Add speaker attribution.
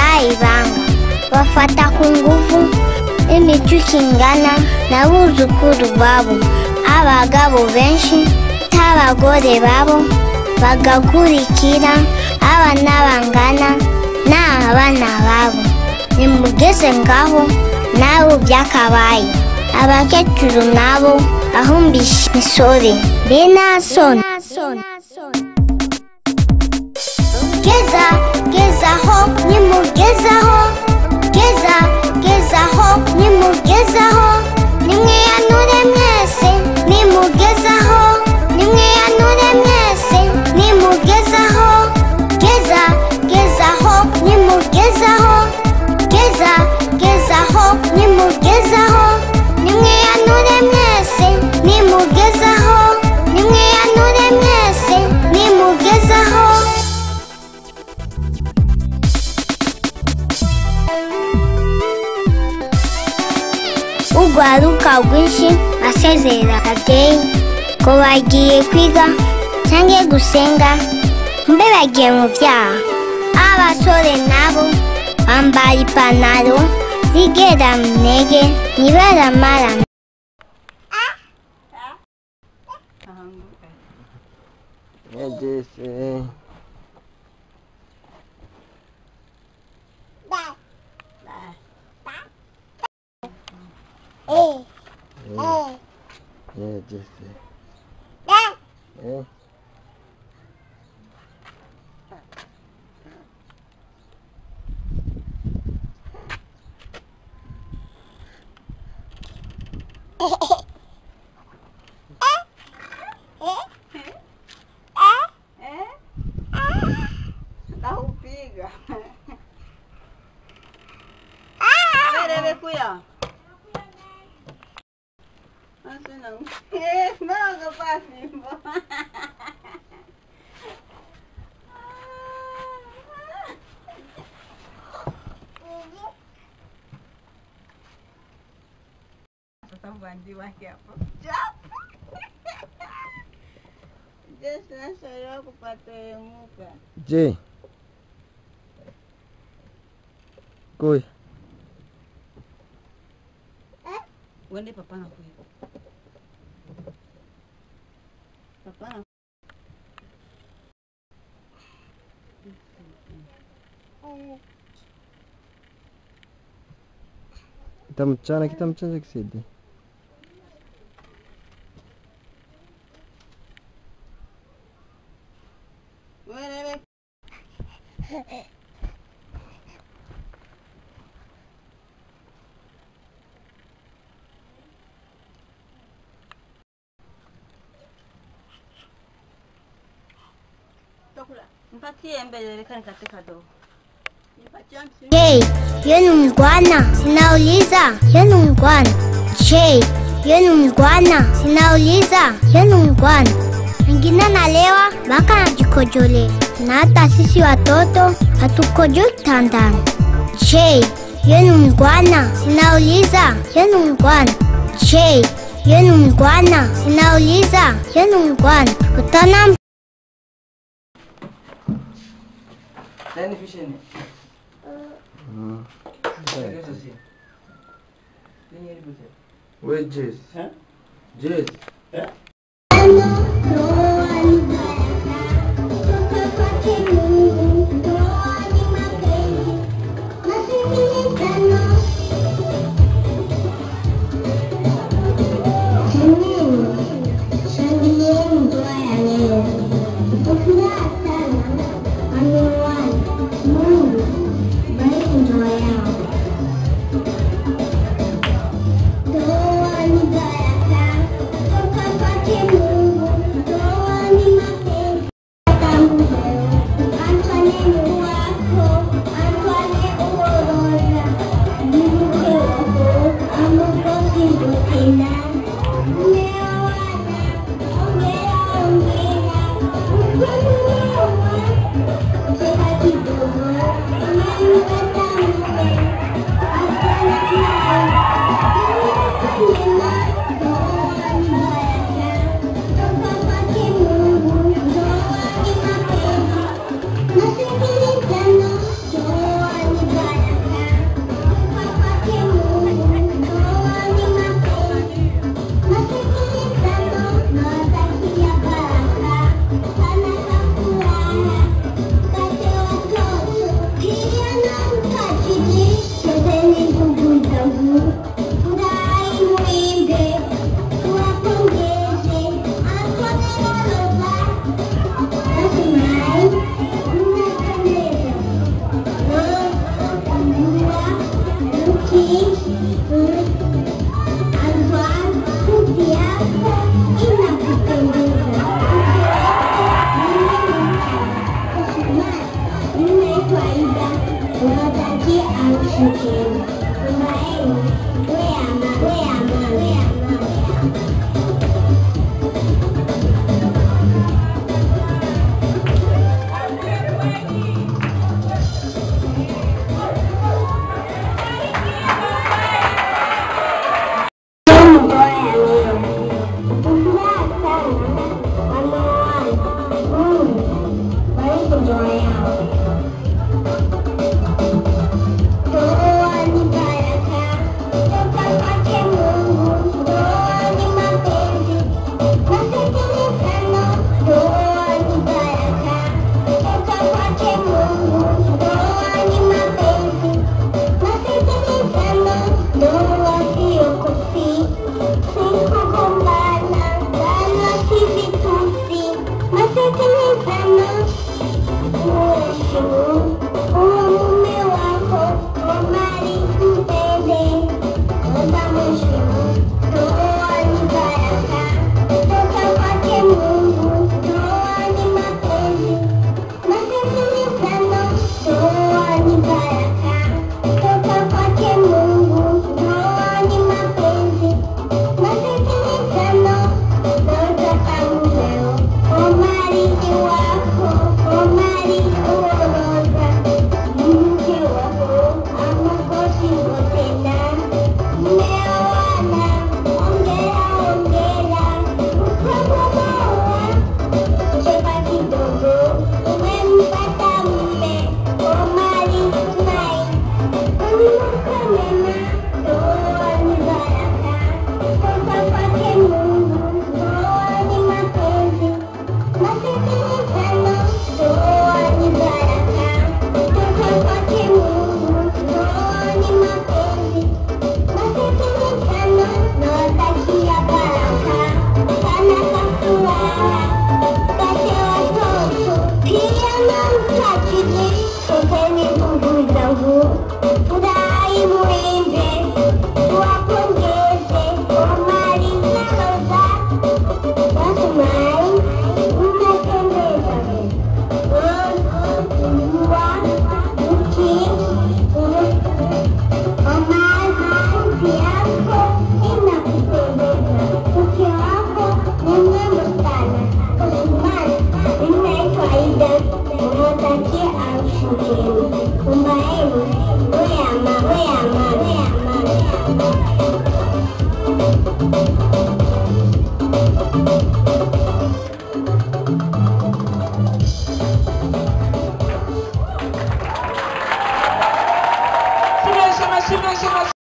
Speaker 1: batayibanga bafata ku nguvu imico ingana n'abuzukuru babo abagabo benshi n'abagore babo bagakurikira abana bangana n'abana babo nimugeze ngaho nawe byakabaye abakecuru nabo ahumbisha misore binasoni gezaho nimugezaho gezaho nimugezaho nimwiyanure mwese nimugezaho nimwiyanure mwese nimugezaho gezaho nimugezaho gezaho nimugezaho nimwiyanure mwese nimugezaho nimwiyanure mwese nimugezaho urwaruka rwinshi asezera ababyeyi ko bagiye kwiga cyangwa gusenga mbe bagiye mu byaha abasore nabo bambara ipantaro zigera mu ntege ntibaramara
Speaker 2: Je, koi.
Speaker 3: Wende papa na kuya. Papa na.
Speaker 2: Kita mchana kisidi.
Speaker 1: Hey, yenu mgwana, sinauliza, yenu mgwana. Hey, yenu mgwana, sinauliza, yenu mgwana. Wengine nalewa mpaka najikojole, na hata sisi watoto hatukojoi kitandani. Hey, yenu mgwana, sinauliza, yenu mgwana. Hey, yenu mgwana, sinauliza, yenu mgwana. Utana
Speaker 4: Nani fisheni?
Speaker 2: Wait, Jess.
Speaker 4: Huh?
Speaker 2: Jess.
Speaker 4: Yeah?
Speaker 1: Doa ni gaya ka, Umbaemu, we ama.